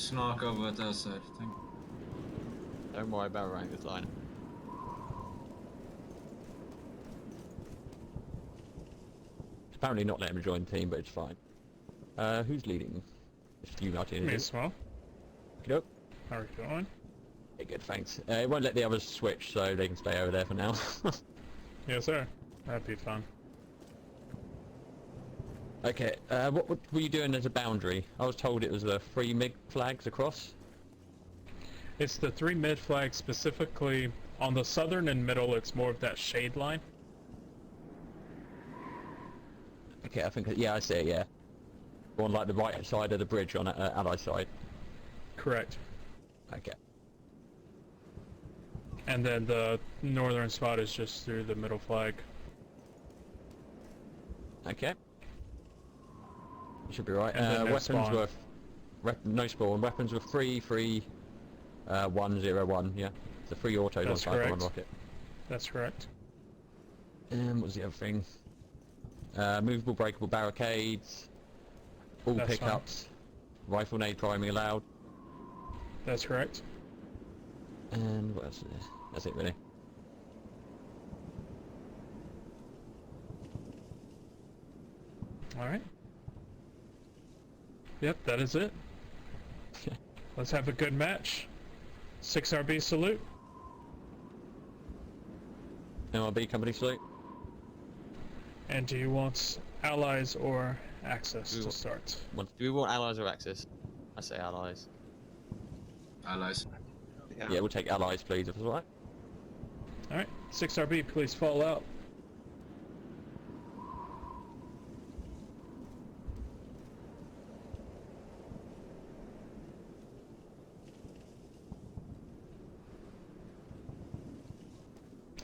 snark over at our side. Thank you. Don't worry about rank this line. Apparently not letting him join the team, but it's fine. Who's leading? It's you, Martin. Me as well. Nope. How are you doing? Yeah, good, thanks. It won't let the others switch, so they can stay over there for now. Yes, sir. That'd be fun. Okay, what were you doing as a boundary? I was told it was the 3 MiG flags across. It's the 3 mid flags specifically. On the southern and middle, it's more of that shade line. Okay, I think, yeah, I see it, yeah. On like the right side of the bridge on ally side. Correct. Okay. And then the northern spot is just through the middle flag. Okay. Should be right. And then no Weapons spawn. were... no spawn. Weapons were 3, 3, 1, 0, 1, yeah. So 3 autos That's on side, 1 correct. rocket. That's correct. What was the other thing? Movable breakable barricades, all That's pickups, rifle nade priming allowed, That's correct. and what else is there? That's it really. Alright. Yep, that is it. Let's have a good match. 6RB salute. MRB company salute. And do you want allies or access We to want- start? Do we want allies or access? I say allies. Allies. Yeah, we'll take allies please if it's alright. Alright, 6RB, please fall out.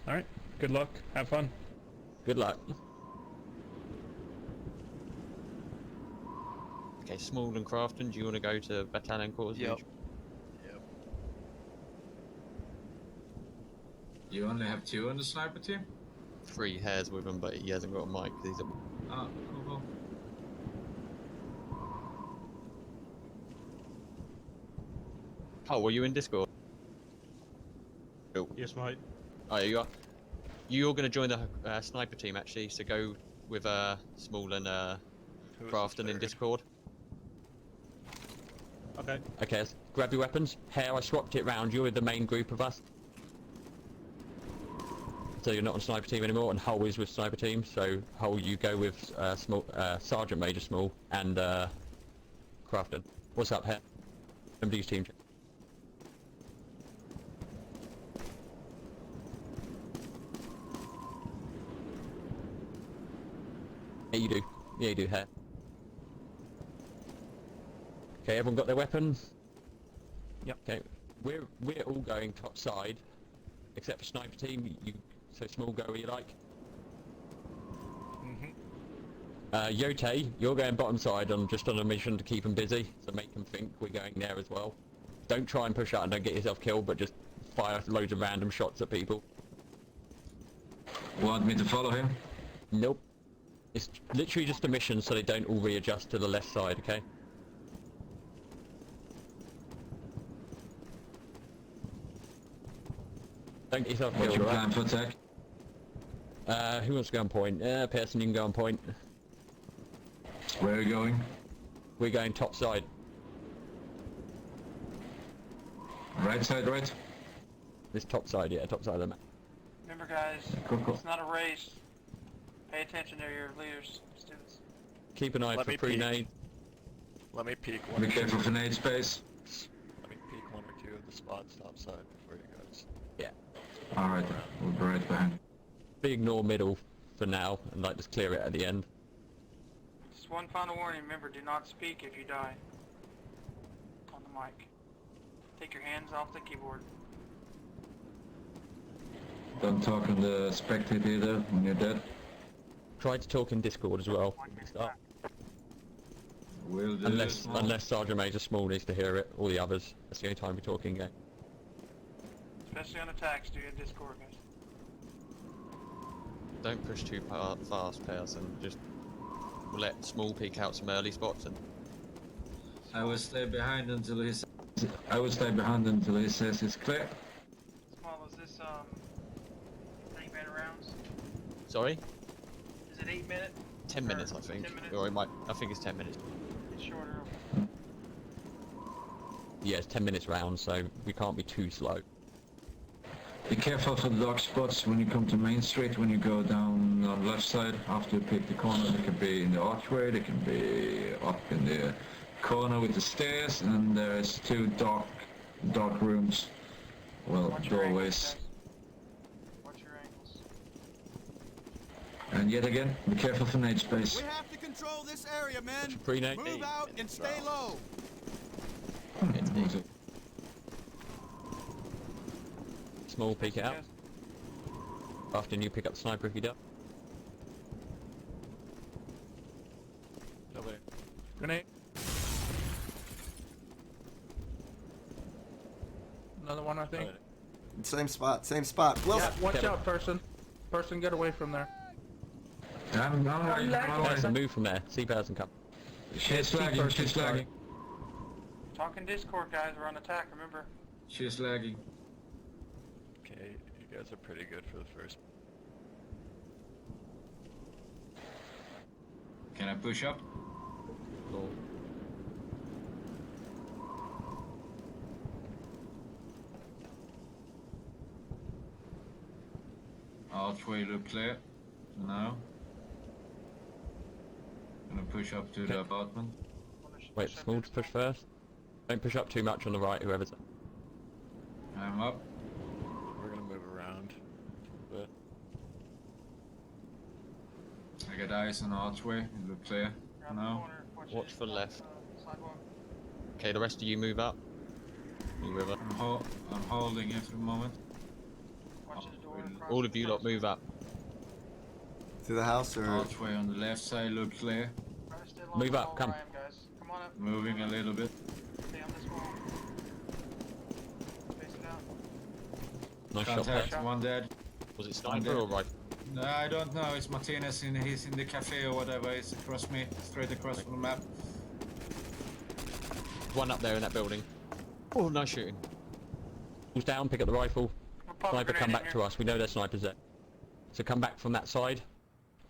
Alright, good luck, have fun. Good luck. Okay, Small and Crafton, do you want to go to Battalion quarters? Yep. You only have 2 on the sniper team? 3 hairs with him, but he hasn't got a mic. He's a... Ah, cool. Oh, were you in Discord? Cool. Yes, mate. Oh, you are. You're going to join the sniper team actually, so go with Small and Who is Crafton the in third? Discord. Okay. Okay, let's grab your weapons. Hare, I swapped it round. You're with the main group of us. So you're not on sniper team anymore, and Hull is with sniper team. So Hull, you go with Sergeant Major Small and Crafton. What's up, Hare? Somebody's team. Yeah, you do. Yeah, you do, Hare. Okay, everyone got their weapons? Yep. Okay, we're all going top side, except for sniper team. You so Small, go where you like. Yote, you're going bottom side. I'm just on a mission to keep them busy, so make them think we're going there as well. Don't try and push out and don't get yourself killed, but just fire loads of random shots at people. Want me to follow him? Nope. It's literally just a mission, so they don't all readjust to the left side. Okay. Don't get yourself What's killed, your alright? plan for attack? Who wants to go on point? Pearson, you can go on point. Where are you going? We're going top side. Right side, right? This top side, yeah, top side of the map. Remember guys, Cool. it's not a race. Pay attention to your leaders, students. Keep an eye Let for me pre-nade. Let me peek one. Be careful for nade space. Let me peek 1 or 2 of the spots outside before you guys. Yeah. Alright, we'll be right behind. We ignore middle for now, and like just clear it at the end. Just one final warning, remember, do not speak if you die. On the mic. Take your hands off the keyboard. Don't talk on the spectator either when you're dead. Try to talk in Discord as well. Start. Will do. Unless Sergeant Major Small needs to hear it, or the others. That's the only time we're talking game. Especially on attacks, do your Discord, guys. Don't push too fast, Pearson. Just let Small peek out some early spots and I will stay behind until he's I would stay behind until he says it's clear. Small, is this 8-minute rounds? Sorry? Is it 8 minute? 10 minutes, I think. 10 minutes? Or it might. I think it's 10 minutes. It's shorter. Yeah, it's 10 minutes round, so we can't be too slow. Be careful for the dark spots when you come to Main Street, when you go down on the left side after you pick the corner. They can be in the archway, they can be up in the corner with the stairs, and there's 2 dark rooms. Well, Watch your angles, doorways. guys. Watch your angles. And yet again, be careful for nade space. We have to control this area, men. Pre-nade. Move out and stay low. Small, peek it out. After you pick up the sniper if you do. Grenade. Another one, I think. Same spot, same spot. Wilson. Yeah, watch Kevin. out, person. Person, get away from there. I'm on my way. Person, move from there. See person come. She's lagging, she's lagging. Talking Discord, guys. We're on attack, remember? She's lagging. Okay, you guys are pretty good for the first. Can I push up? Cool. Archway look clear. Now. Gonna push up to the apartment. Wait, small to push first. Don't push up too much on the right, whoever's... I'm up. We're gonna move around. But I got eyes on the archway. It look clear. Around the Now. corner, Watch it, for left. Sidewalk. Okay, the rest of you move up. Move over. I'm holding it for the moment. Watch the door. across All the of you lot move up. Through the house or... Archway on the left side look clear. Try to stay along Move the up, wall come. where I am, guys. Come on up. Moving a little bit. Stay on this wall. Face it out. Nice shot there. Contact, one dead. Was it sniper or rifle? No, I don't know. It's Martinez. He's in the cafe or whatever. It's across me, straight across from the map. One up there in that building. Oh, nice shooting. Who's down, pick up the rifle. I'll pop a Sniper, grenade come in back here. to us. We know there's snipers there. So come back from that side.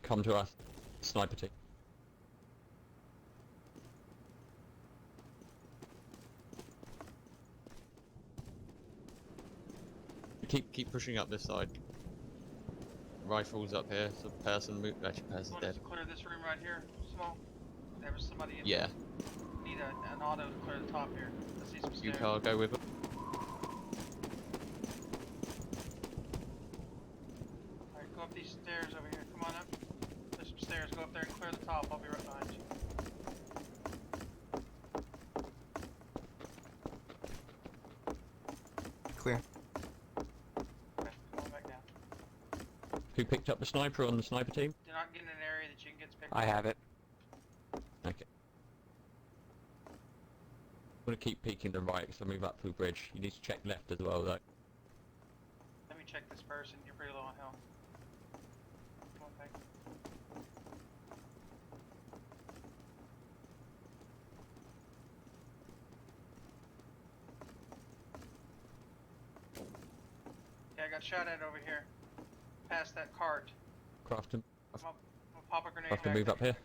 Come to us. Sniper team. Keep pushing up this side. Rifles up here. So person move. Actually, I person's want dead. us to clear this room right here. Small. There was somebody in Yeah. Need an auto to clear the top here. I see some stairs. Ucar, go with it. Alright, go up these stairs over here. Come on up. There's some stairs. Go up there and clear the top. I'll be right behind you. Clear. Okay, come on back down. Who picked up the sniper on the sniper team? Do not get in an area that you can get picked I up. have it. Okay. I'm gonna keep peeking the right because I move up through bridge. You need to check left as well though. Let me check this person. You're pretty low on health. Come on back. Yeah, I got shot at over here. Past that cart. Crafton. I'm pop a grenade Have to back move there. up here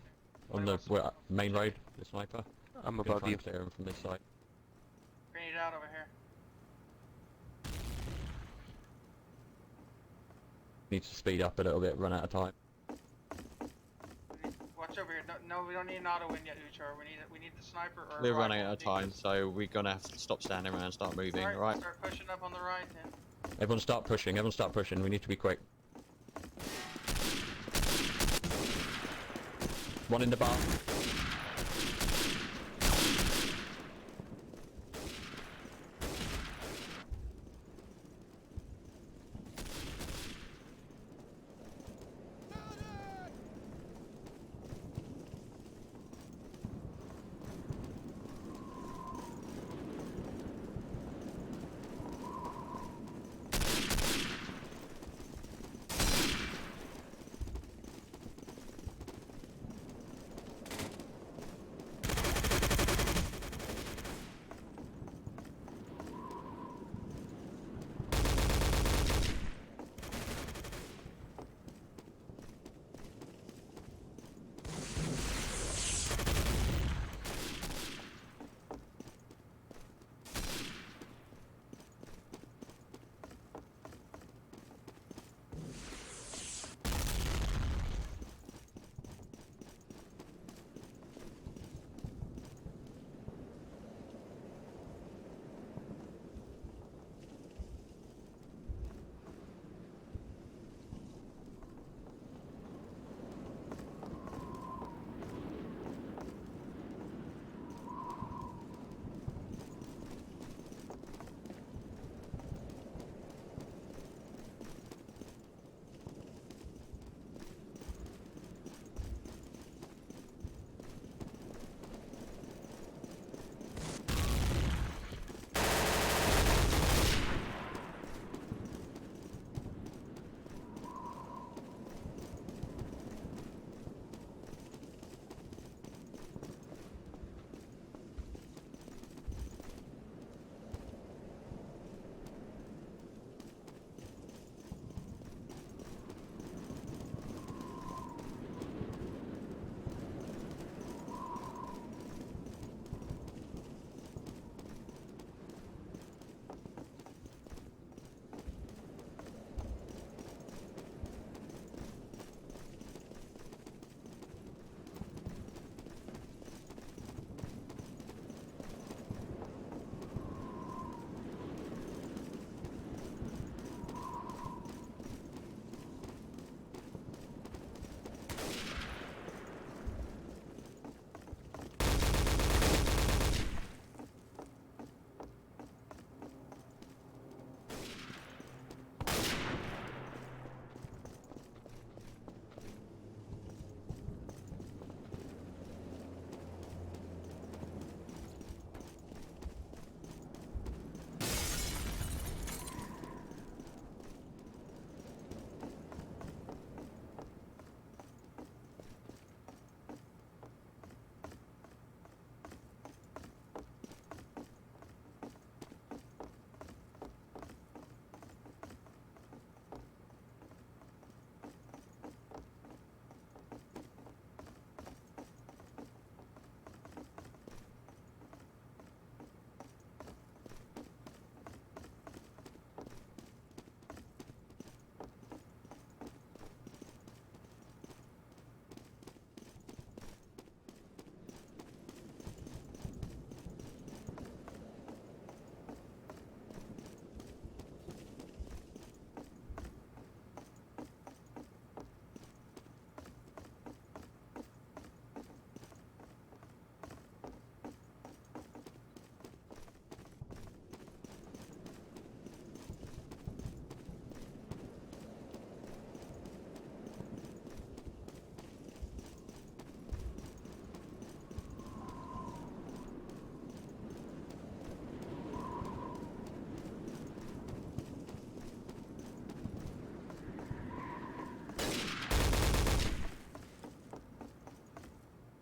on the main road. The sniper. I'm Gonna above try you. and clear him from this side. Grenade out over here. Needs to speed up a little bit. Run out of time. Watch over here. No, we don't need an auto in yet, Ucar. We need the sniper or. a We're running rifle. out of time, so we're gonna have to stop standing around and start moving. Alright, Alright. start pushing up on the right then. Everyone start pushing. Everyone start pushing. We need to be quick. One in the bar.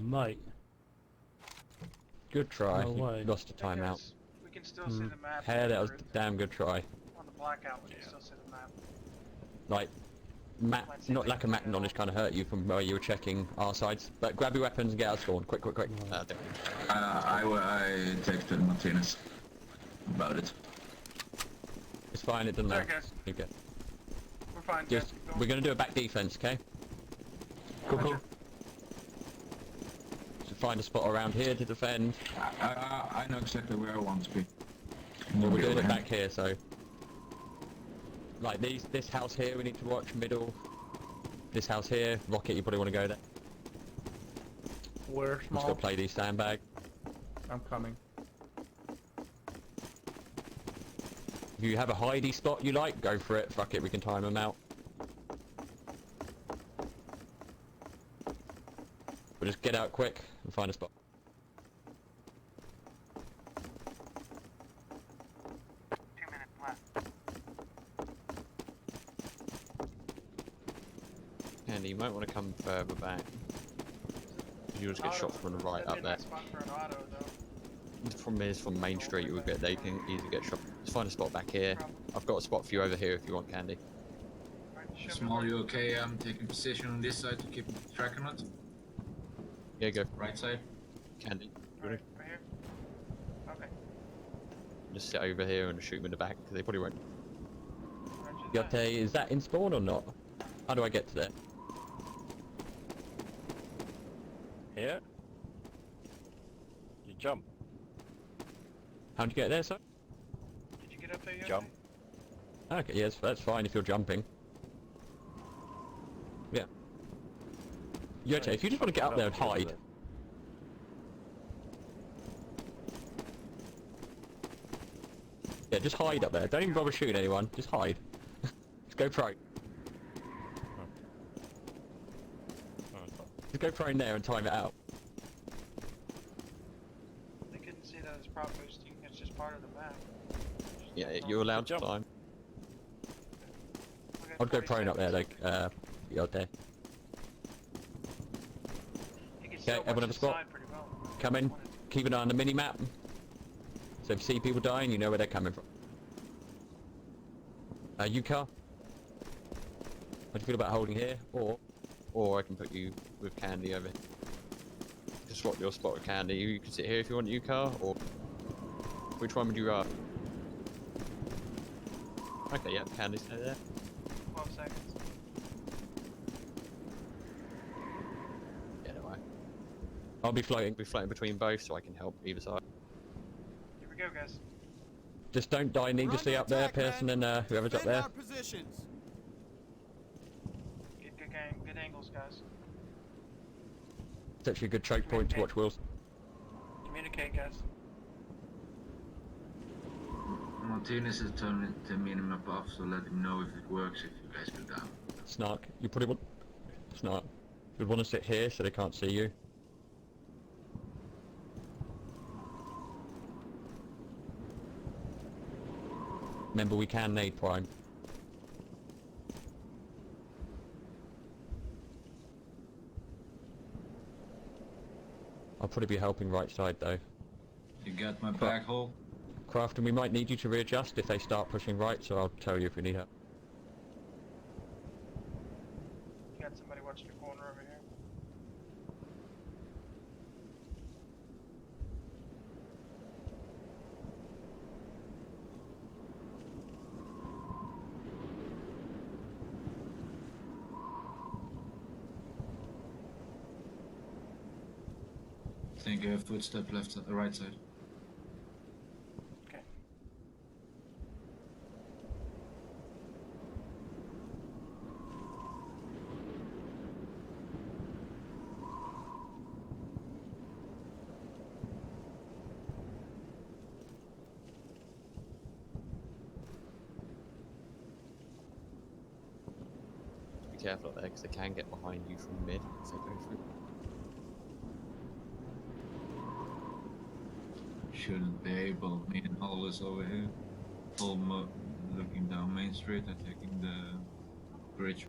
might. Good try. No You way. lost a timeout. We can still see the map. Hey, that was Remember, a damn good try. on the blackout. We can still see the map. Like, not lack of map knowledge kind of hurt you from where you were checking our sides. But grab your weapons and get out of spawn. Quick, quick, quick. I texted Martinez about it. It's fine, it doesn't Sorry, matter. guys. You go. We're fine. Just, guys. Keep we're going to do a back defense, okay? Cool, cool. So find a spot around here to defend. I know exactly where I want to be. Well, we're doing it back here, so... Like this house here we need to watch, middle. This house here, Rocket, you probably want to go there. We're Just small. gotta play these sandbag. I'm coming. If you have a hidey spot you like, go for it. Fuck it, we can time them out. We'll just get out quick and find a spot. 2 minutes left. Andy, you might want to come further back. You'll just get shot from the right up there. Spot for an auto, though. The problem is from Main Street, they can easily get shot. Just find a spot back here. I've got a spot for you over here if you want, Candy. Right, show me Small, where- you okay? I'm taking position on this side to keep track on it. Yeah, go. Right side. Candy. Right here. Okay. Just sit over here and shoot them in the back because they probably won't. Roger that. Yote, is that in spawn or not? How do I get to there? Here? You jump. How'd you get there, sir? Did you get up there yet? Jump. Okay, yes, that's fine if you're jumping. Yeah. Yote, if you just want to get up there and hide. Yeah, just hide up there. Don't even bother shooting anyone. Just hide. Just go pro. Just go pro in there and time it out. They couldn't see that as prop boosting. It's just part of the map. Yeah, you're allowed to Jump. time. Okay, I'd go 40 prone up there, seconds. like, Yote. You can still everyone watch have a the spot? side pretty well. Come in. Keep an eye on the mini-map. So if you see people dying, you know where they're coming from. Ucar? How do you feel about holding here? Or I can put you with Candy over here. Just swap your spot with Candy. You can sit here if you want, Ucar, or... Which one would you rather? Okay, yeah, Candy, stay there. 12 seconds. Yeah, don't worry. I'll be floating. I'll be floating between both so I can help either side. Here we go, guys. Just don't die needlessly We're up under there, attack, Pearson, man. and whoever's up Defend there. our positions. Get good game, good angles, guys. It's actually a good choke point to watch Wilson. Communicate, guys. Martinez is turning the minimap off, so let him know if it works if you guys go down. Snark, you probably want... Snark. You would want to sit here so they can't see you. Remember, we can nade prime. I'll probably be helping right side though. You got my back hole? Crafton, we might need you to readjust if they start pushing right, so I'll tell you if we need help. You got somebody watching your corner over here. I think you have footstep left, right side. Okay. Be careful up there because they can get behind you from mid if they go through. Shouldn't be able. Me and Hull is over here. Hull looking down Main Street, I'm taking the bridge.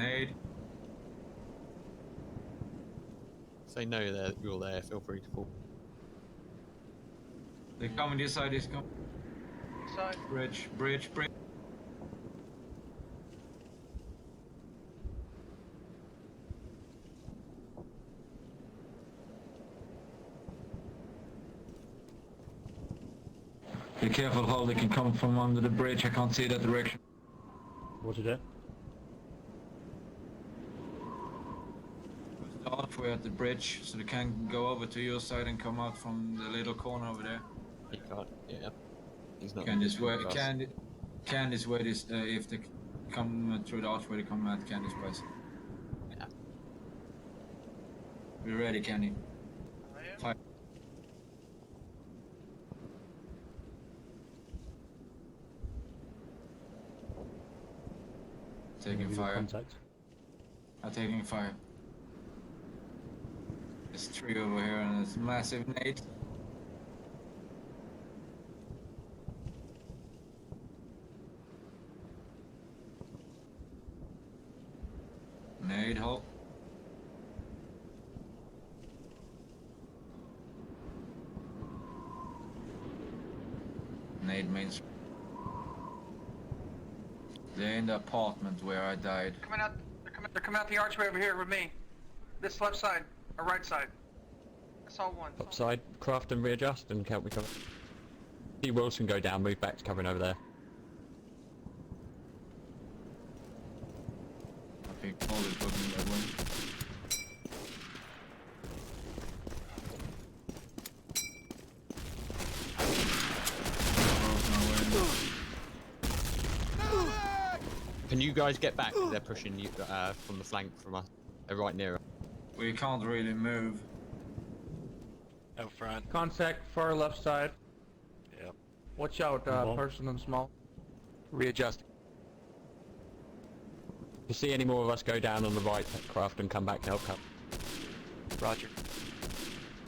Nade. Say no there, you're there, feel free to fall. They're coming this side, this coming. Side. Bridge. Be careful how they can come from under the bridge, I can't see that direction. What is it? There's the archway at the bridge, so they can go over to your side and come out from the little corner over there. You can't, yeah. He's not. Can this way, fast. can this way, this, if they come through the archway, they come at Candy's place. Yeah. We're ready, Candy. Fire. Taking fire. Contact. I'm taking fire. There's 3 over here and it's massive nade. Nade, halt. Nade main. They're in the apartment where I died. Coming out. They're coming out the archway over here with me. This left side or right side. I saw one. Upside, craft and readjust and count me cover. See Wilson go down, move back to covering over there. I think Paul is looking that way. Can you guys get back? They're pushing you from the flank from us. They're right near us. We can't really move. Out front. Contact far left side. Yep. Watch out, person and small. Readjust. If you see any more of us go down on the right, craft and come back to help cover. Roger.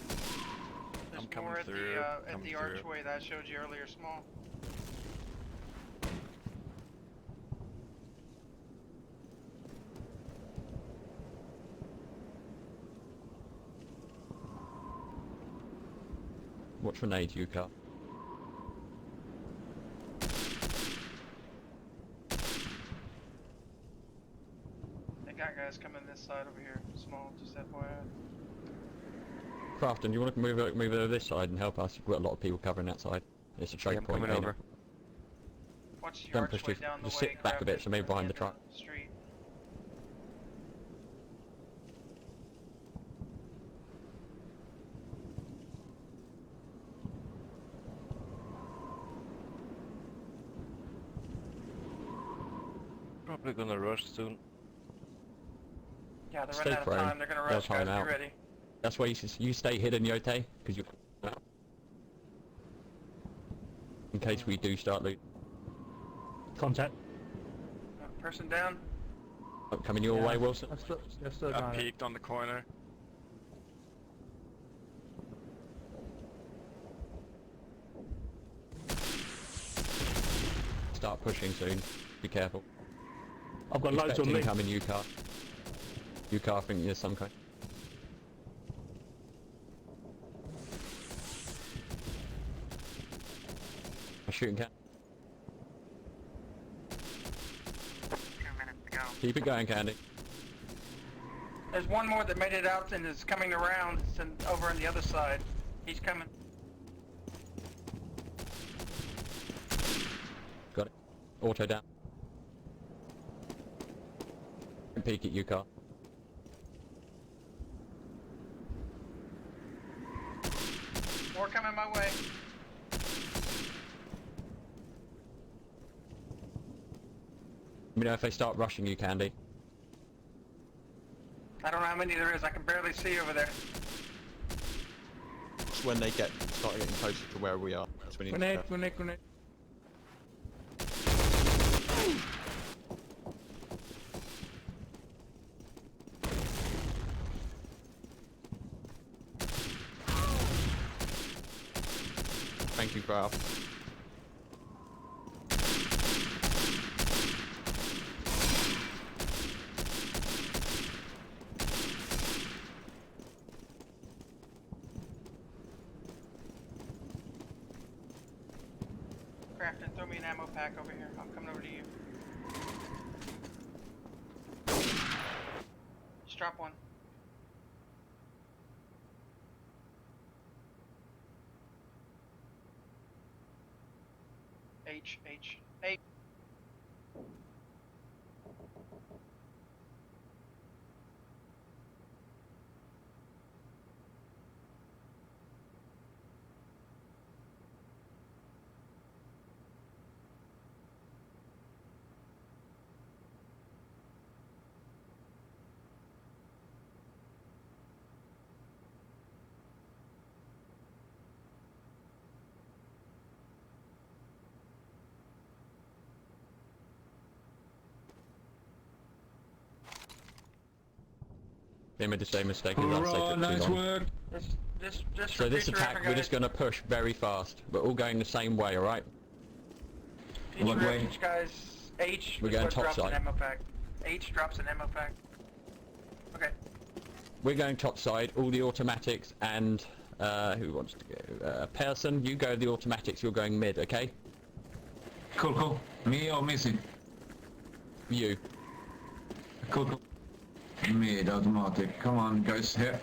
There's I'm coming more at through, the coming through. archway that I showed you earlier, small. Watch for nades, Ucar. They got guys coming this side over here, small, just FYI. Crafton, you want to move over this side and help us? We've got a lot of people covering that side. It's a choke point. coming over. Watch the Don't push archway too- down the just way. sit back a grab bit, it so maybe behind the in truck. Street. Probably gonna rush soon. Yeah, they're Stay running out of prone. time. They're gonna They'll rush, guys. time out. Be ready. That's why you stay hidden, Yote, because you. In case we do start looting. Contact. Person down. Coming your way, Wilson. They're still I got it. peeked on the corner. Start pushing soon. Be careful. I've got loads on me. Incoming Ucar. Ucar, I think there's some kind. I'm shooting can. 2 minutes to go. Keep it going, Candy. There's one more that made it out and is coming around. It's over on the other side. He's coming. Got it. Auto down. Peek at Ucar. More coming my way. Let me know if they start rushing you, Candy. I don't know how many there is. I can barely see over there. It's when they start getting closer to where we are. That's when you need to Grenade, grenade, grenade. Thank you, Graf. Captain, throw me an ammo pack over here. I'm coming over to you. Just drop one. H. They made the same mistake as us. They Hurrah, took too nice long. work. Just So this repeat your attack, effort, we're just guys. going to push very fast. We're all going the same way, alright? Repeat What your way? efforts, guys. H. We're is going what top drops side. an ammo pack. H drops an ammo pack. Okay. We're going top side, all the automatics, and who wants to go? Pearson, you go the automatics, you're going mid, okay? Cool. Me or Missy? You. Cool. Mid automatic. Come on, guys. Here.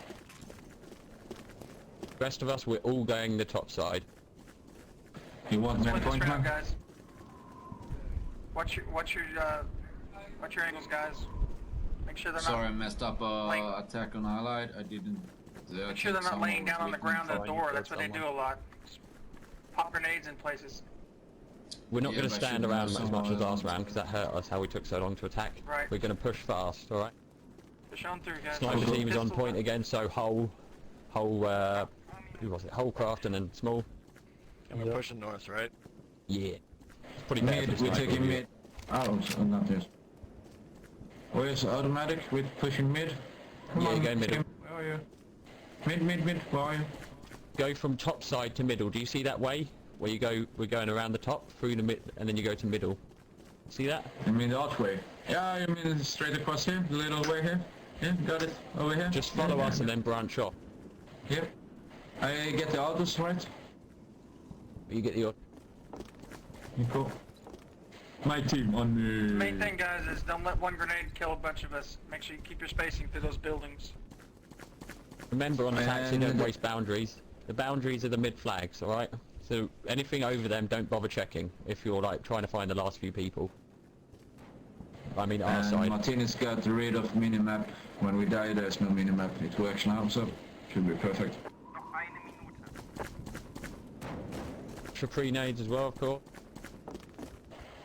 Rest of us, we're all going the top side. You want Let's man win this point round, now? guys. Watch your angles, guys. Make sure they're Sorry, I not. messed up Like- attack on Allied. I didn't. Make sure they're not laying down on the ground at the door. That's what they do a lot. Pop grenades in places. We're not Yeah, going to but I stand shouldn't around have as much as someone- last round, because that hurt us how we took so long to attack. Right. We're going to push fast, alright? Push on through, guys. Sniper team is on Pistol- point again, so whole, who was it? Holcraft and then small. And we're pushing north, right? Yeah. It's pretty bad. Mid, we're taking mid. Oh, not this. Where's automatic? We're pushing mid. Come Yeah, on, go middle. team. Where are you? Mid. Where are you? Go from top side to middle. Do you see that way? Where you go, we're going around the top, through the mid, and then you go to middle. See that? You mean the archway? Yeah, you mean straight across here? The little way here? Yeah, got it. Over here? Just follow Yeah, us and then branch off. Yep. I get the autos right? You get your... You cool. My team on the... Main thing, guys, is don't let one grenade kill a bunch of us. Make sure you keep your spacing through those buildings. Remember on attacks, you don't And- waste boundaries. The boundaries are the mid flags, alright? So anything over them, don't bother checking if you're like trying to find the last few people. I mean our And side. Martinez got rid of minimap. When we die, there's no minimap. It works now, so should be perfect. Trapre nades as well, of course.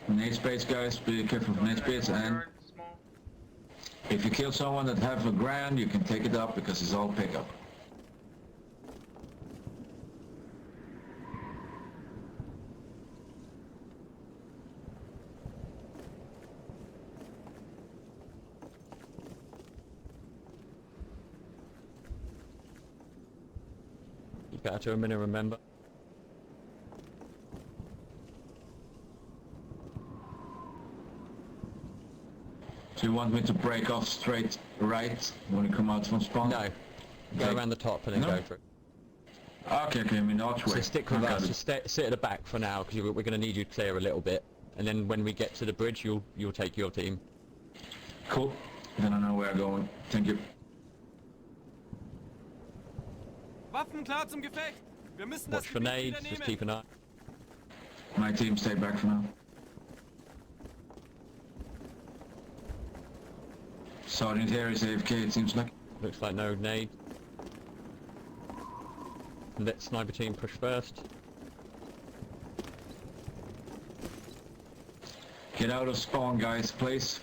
Nade space, guys. Be careful of nade space. And Small. if you kill someone that have a grand, you can take it up because it's all pickup. Keep out to a minute, remember. So you want me to break off straight right when you come out from spawn? No. Go Okay. around the top and then No. go through. Okay, I mean archway. So stick with I got us. it. Just sit at the back for now, because we're going to need you to clear a little bit. And then when we get to the bridge, you'll take your team. Cool. Then I know where I'm going. Thank you. Waffen klar zum Gefecht. Wir müssen Watch for nades, just keep an eye. My team stay back for now. Sergeant here is AFK, it seems like. Looks like no nade. Let sniper team push first. Get out of spawn, guys, please.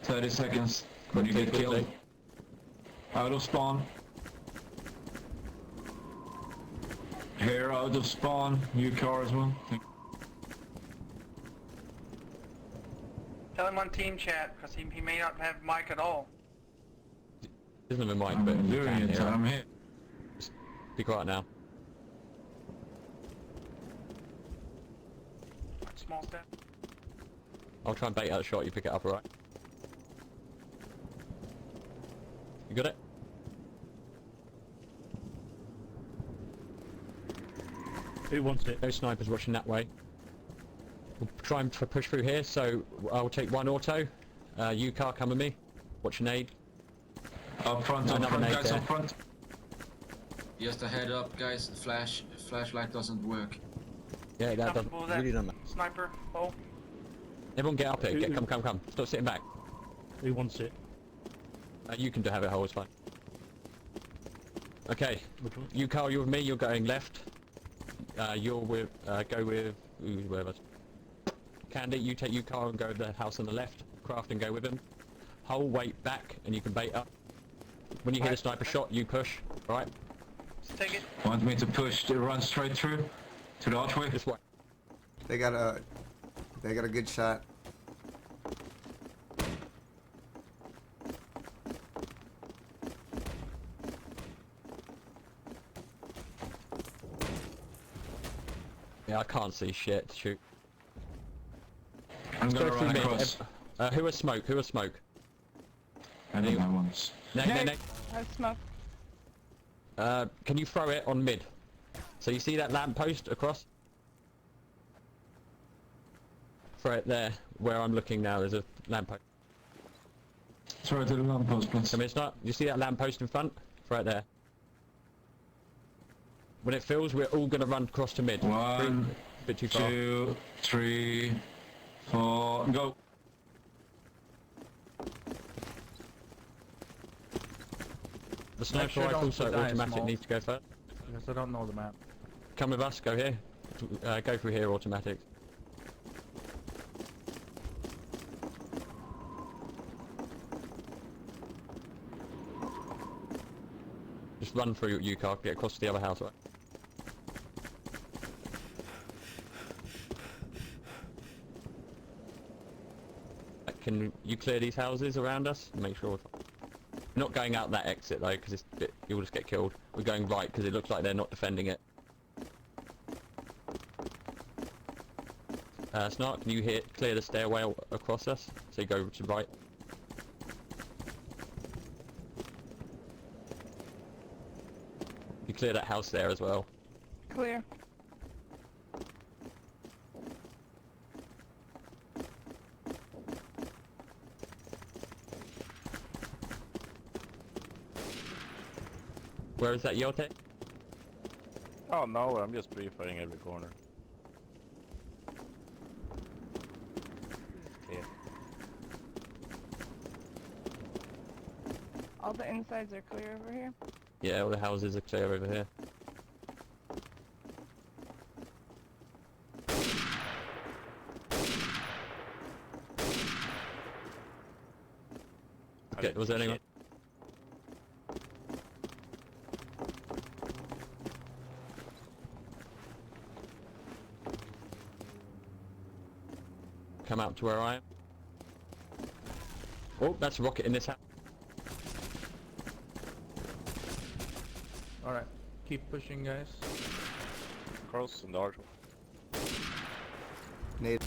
30 seconds when you get killed. Out of spawn. Here, out of spawn. Ucar as well. Tell him on team chat, because he may not have mic at all. Isn't a mic, I'm but you doing can it, hear I'm here. Be quiet now. Small step. I'll try and bait out a shot, you pick it up, alright? You got it? Who wants it? No snipers rushing that way. We'll try and push through here, so I'll take one auto. Ucar, come with me. Watch your nade. Up front, Another nade guys, there. up front. Just a head up, guys. Flashlight doesn't work. Yeah, that doesn't. Comfortable with that? Really done that. Sniper. Oh. Everyone get up here. Come. Stop sitting back. Who wants it? You can have it, hold, it's fine. Okay, you Carl, you're with me, you're going left. You're with, go with, whoever. Candy, you take you Carl and go to the house on the left. Craft and go with him. Hull, wait back, and you can bait up. When you hear the sniper shot, you push, alright? Take it. Want me to push to run straight through to the archway? This way. They got a good shot. Yeah, I can't see shit, shoot. I'm gonna run across. Who has smoke? I don't have ones. No. I have smoke. Can you throw it on mid? So you see that lamppost across? Throw it there, where I'm looking now, there's a lamppost. Throw it to the lamppost, please. Come here, start. You see that lamppost in front? Throw it there. When it fills, we're all gonna run across to mid. One, bit too far. 2, 3, 4, go. The sniper sure rifle, don't so die automatic small. needs to go first. Because I don't know the map. Come with us, go here. Go through here, automatic. Just run through Ucar, get across to the other house, right? Can you clear these houses around us? Make sure. We're not going out that exit though, because you'll just get killed. We're going right because it looks like they're not defending it. Snark, can you clear the stairway across us? So you go to right. You clear that house there as well. Clear. Where is that, Yote? Oh no, I'm just pre-firing every corner. Yeah. All the insides are clear over here. Yeah, all the houses are clear over here. Okay, was there anyone? Come out to where I am. Oh, that's a rocket in this house. Alright. Keep pushing, guys. Cross and arch. Nade.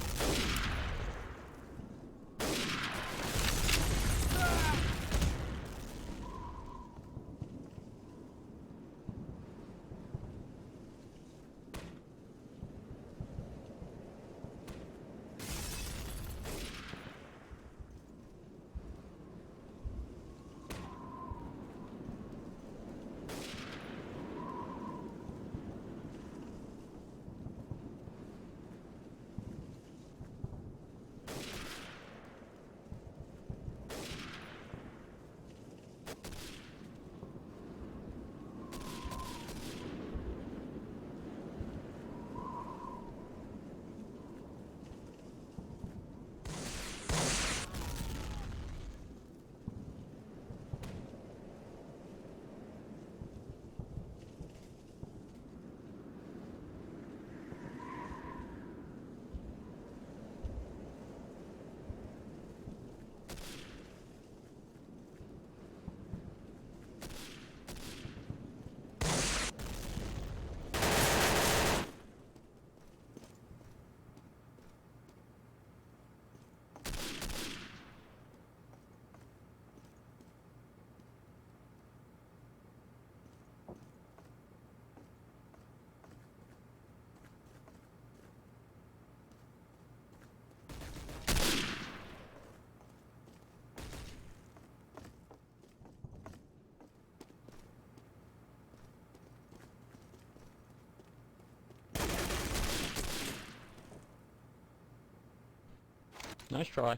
Nice try.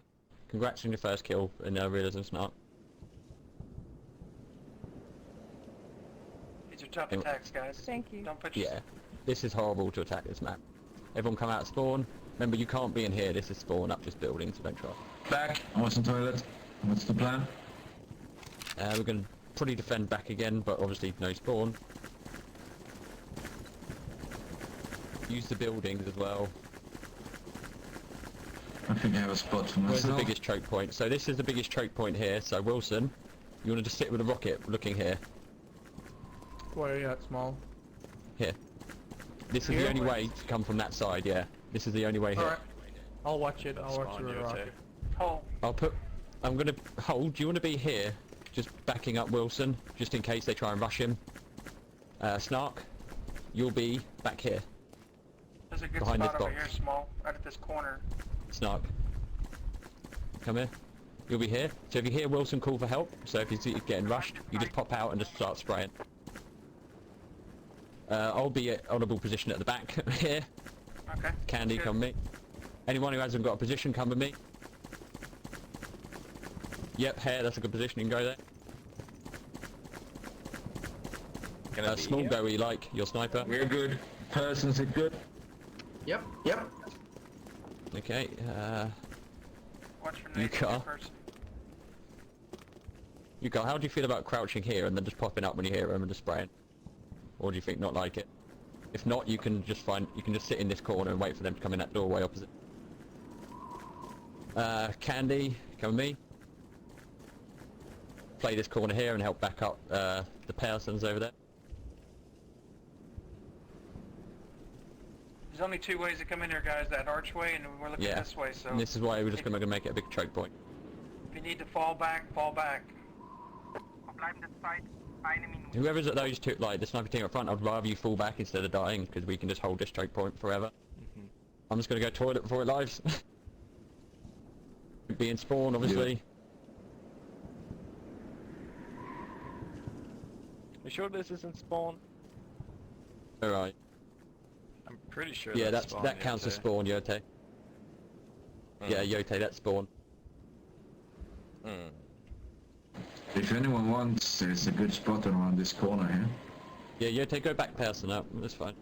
Congrats on your first kill in Realism Match. These are tough attacks, guys. Thank you. Don't put Yeah, this is horrible to attack this map. Everyone come out of spawn. Remember, you can't be in here. This is spawn up this building, so don't try. Back. I was in toilet. What's the plan? We're going to probably defend back again, but obviously no spawn. Use the buildings as well. I think I have a spot for Where's myself. the biggest choke point? So this is the biggest choke point here. So Wilson, you want to just sit with a rocket looking here. Where are you at, Small? Here. This is the only way to come from that side, yeah. This is the only way here. Alright. I'll watch it. I'll watch your rocket. hole. I'm gonna hold. Do you want to be here? Just backing up Wilson, just in case they try and rush him. Snark, you'll be back here. There's a good Behind spot this over box. here, Small, right at this corner. Snark, come here. You'll be here. So if you hear Wilson call for help, so if you see it getting rushed, you just pop out and just start spraying. I'll be at honourable position at the back here. Okay. Candy, good. come with me. Anyone who hasn't got a position, come with me. Yep, here, that's a good position, you can go there. Small, go where you like, your sniper. We're good. Persons are good. Yep. Okay, Watch for nades Ucar. on the person. Ucar, how do you feel about crouching here and then just popping up when you hear him and just spraying? Or do you think not like it? If not, you can just sit in this corner and wait for them to come in that doorway opposite. Candy, come with me. Play this corner here and help back up the persons over there. There's only two ways to come in here, guys. That archway, and we're looking Yeah, this way. So and this is why we're just going to make it a big choke point. if you need to fall back, fall back. Whoever's at those two, like the sniper team up front, I'd rather you fall back instead of dying, because we can just hold this choke point forever. I'm just going to go toilet before it lives. Be in spawn, obviously. You sure this isn't spawn? Alright. I'm pretty sure Yeah, that's spawn. that counts as spawn, Yote. Yeah, Yote, that's spawn. If anyone wants, there's a good spot around this corner here. Yeah, Yote, go back person up, that's fine.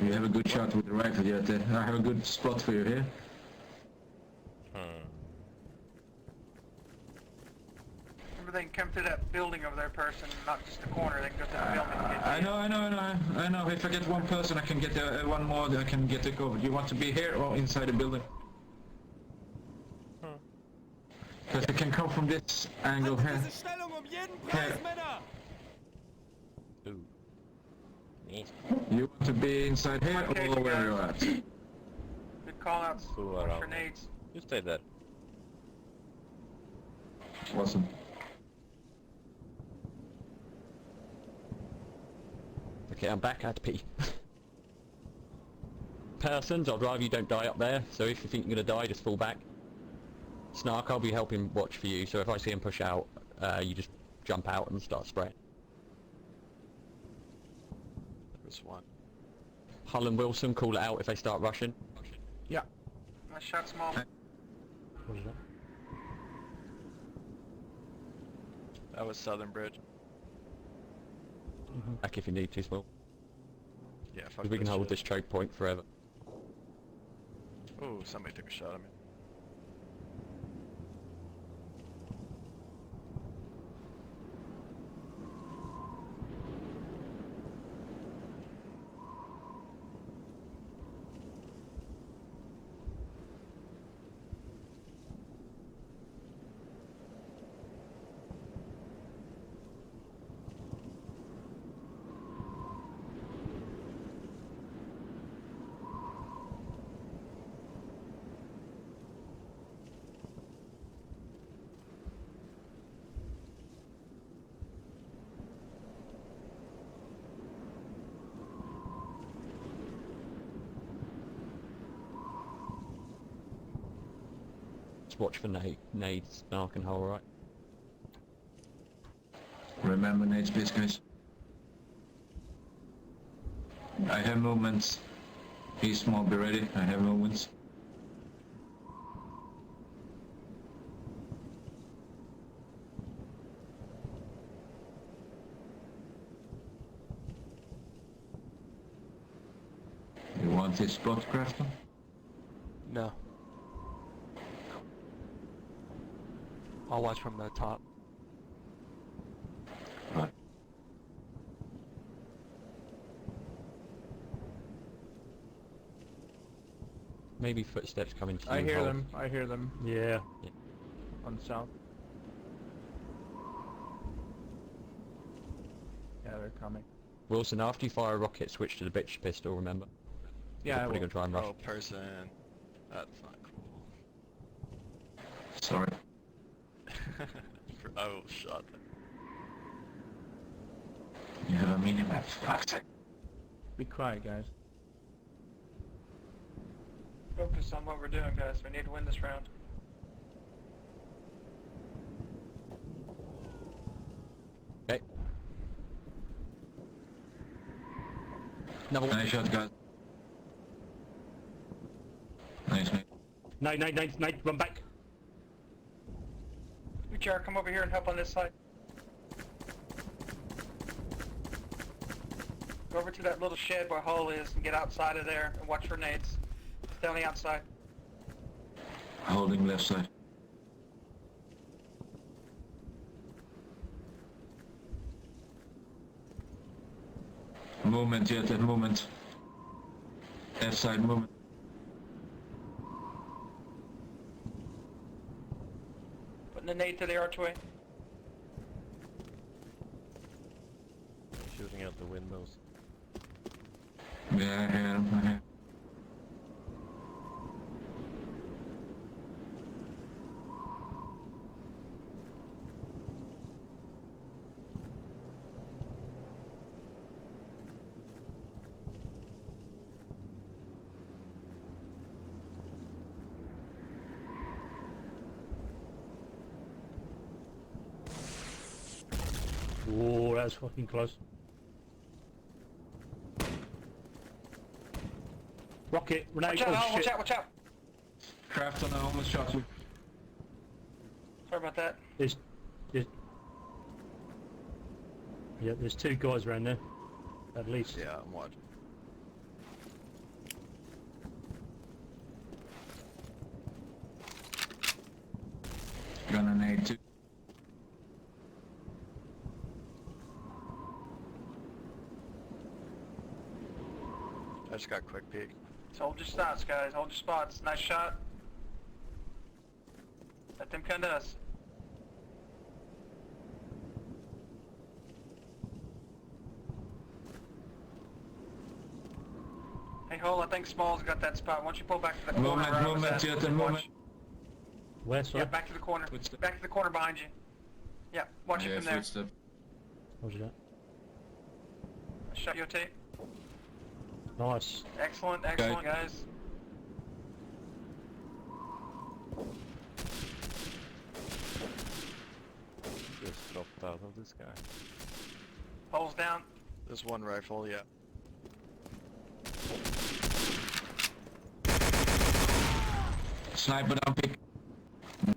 You have a good shot with the rifle, Yote. I have a good spot for you here. Remember, they can come through that building over there, person, not just the corner. They can go through the building and get to you. I know. If I get one person, I can get one more. I can get it over. You want to be here or inside the building? Because they can come from this angle here. Diese Stellung jeden Preis, Männer! You want to be inside here Okay, or where guys. you're at? Good call outs. Watch for nades. You stay there. Awesome. Okay, I'm back, I had to pee. Persons, I'd rather you don't die up there, so if you think you're going to die, just fall back. Snark, I'll be helping watch for you, so if I see him push out, you just jump out and start spraying. There's one. Hull and Wilson, call it out if they start rushing. Yeah. Nice shot, Small. What is that? That was Southern Bridge. Back if you need to, Small. Yeah, fuck Because we can hold shit. this choke point forever. Ooh, somebody took a shot at me. Just watch for nades, Snark and Hull, right? Remember Nate's base, guys. I have movements. Be small, be ready. I have movements. vantage spot, Crafton? No. I'll watch from the top. Right. Maybe footsteps coming to you. I hear Hole. them. I hear them. Yeah. On south. Yeah, they're coming. Wilson, after you fire a rocket, switch to the bitch pistol, remember? Yeah, I Probably will. gonna try and rush. Oh, person. That's not cool. Sorry. Oh, shot. You have a mini-map, fuck's sake. Be quiet, guys. Focus on what we're doing, guys. We need to win this round. Okay. Another one. Nice shot, guys. Nice, mate. Nate, run back. Ucar, come over here and help on this side. Go over to that little shed where Hull is and get outside of there and watch for nades. Stay on the outside. Holding left side. Movement, yet that movement. Left side movement. Putting a nade to the archway. Shooting out the windows. Yeah, I hear him, I hear him. Oh, that's fucking close. Rocket, Renee, Watch out, Hull, watch out, watch out. Crafton, I almost shot you. Sorry about that. There's two guys around there, at least. Yeah, I'm watching. Gonna nade too. I just got a quick peek. Just hold your spots, guys. Hold your spots. Nice shot. Let them come to us. Hey, Hull, I think Small's got that spot. Why don't you pull back to the corner? Movement, where I was movement, at? yet the Watch. movement. Where, Yeah, sorry? back to the corner. Footstep. Back to the corner behind you. Yeah, watch it Yeah, from there. footstep. What's that? Shot your tape. Nice. Excellent, excellent, guys. Just dropped out of this guy. Holes down. There's one rifle, yeah. Sniper down pick.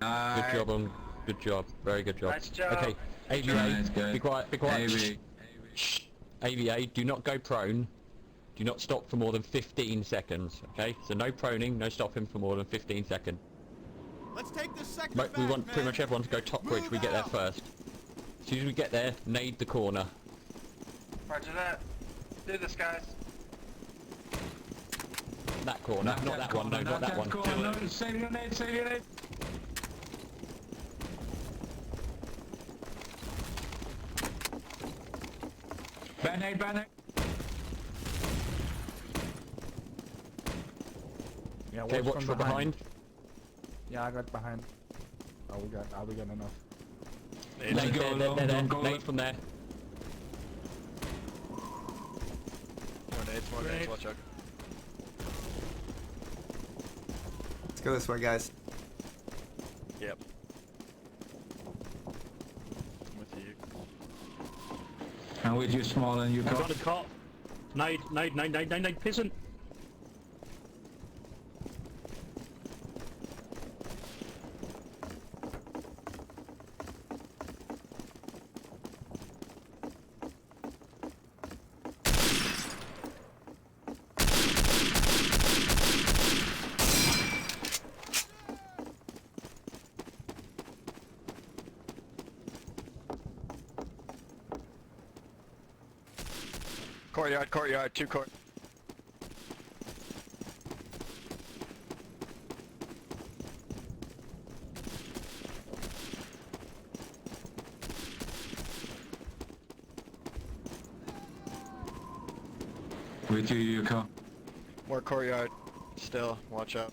Nice. Good job, good job. Very good job. Nice job. Okay, AVA, Nice, guys. be quiet, be quiet. AVA. Shh. AVA, do not go prone. Do not stop for more than 15 seconds, okay? So no proning, no stopping for more than 15 seconds. Let's take this sector But we back, want pretty man. much everyone to go top bridge, we get there first. As soon as we get there, nade the corner. Roger that. Do this, guys. That corner, not that one, no, not that one. Corner. No, save your nade, save your nade. Band-aid, band-aid. Yeah, Okay, watch from behind. Yeah, I got behind. Oh, we got enough. Nade Don't go there, alone, there, don't go nade alone. from there. More nades, watch out. Let's go this way, guys. Yep. I'm with you. I'm with you, Small, and you I got. got a cop. Nade, pissant. Courtyard, 2 court. With you, Ucar. More courtyard. Still, watch out.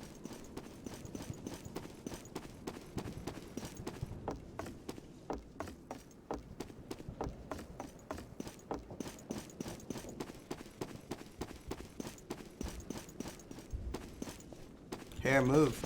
Here, move.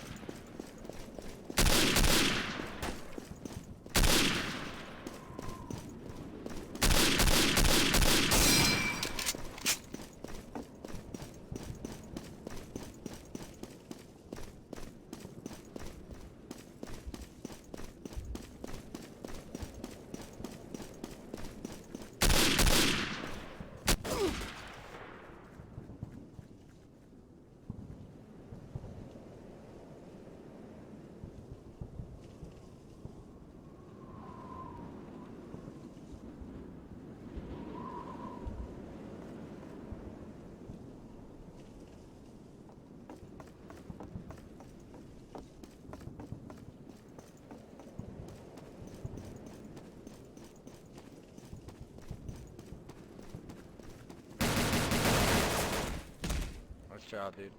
Nice job, dude.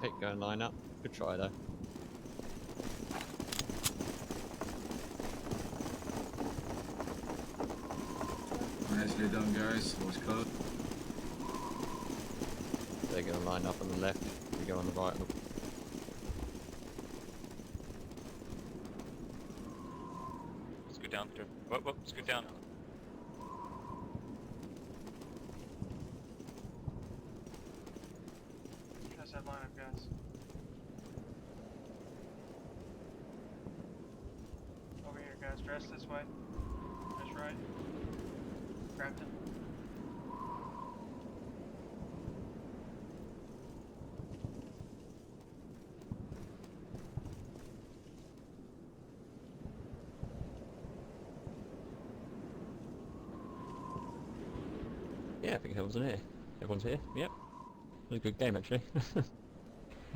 Pick, go and line up. Good try though. Nicely done, guys. That was close. They're going to line up on the left. We go on the right. Scoot down. Whoop, scoot down. How's that lineup, guys? Over here, guys. Dress this way. That's right. Grafton. Yeah, I think everyone's in here. Everyone's here. Yep. It was a good game actually. That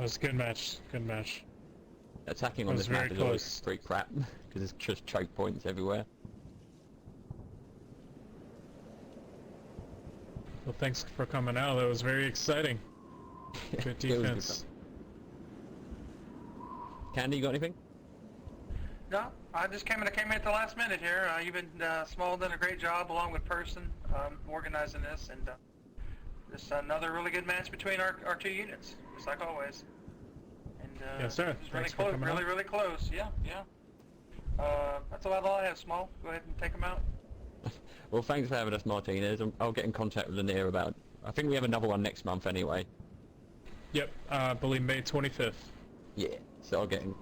was a good match. Good match. Attacking on That was this map very is always close. pretty crap because it's just choke points everywhere. Well, thanks for coming out. That was very exciting. Good It was good defense. fun. Candy, you got anything? No, I just came in at the last minute here. You've been Small done a great job along with Person organizing this, and just another really good match between our two units, just like always. And Yes, sir. it was really Thanks for close, coming really, out. really close. Yeah. That's about all I have, Small. Go ahead and take them out. Well, thanks for having us, Martinez. I'll get in contact with Lanier about. I think we have another one next month anyway. Yep, I believe May 25th. Yeah. So I'll get in.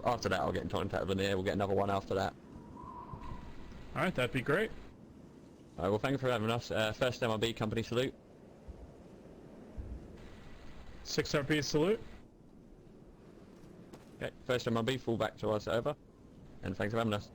After that, I'll get in contact with Lanier. We'll get another one after that. Alright, that'd be great. Alright, well, thanks for having us. First MLB company salute. 6RP salute. Okay, first MLB, full back to us over. And thanks for having us.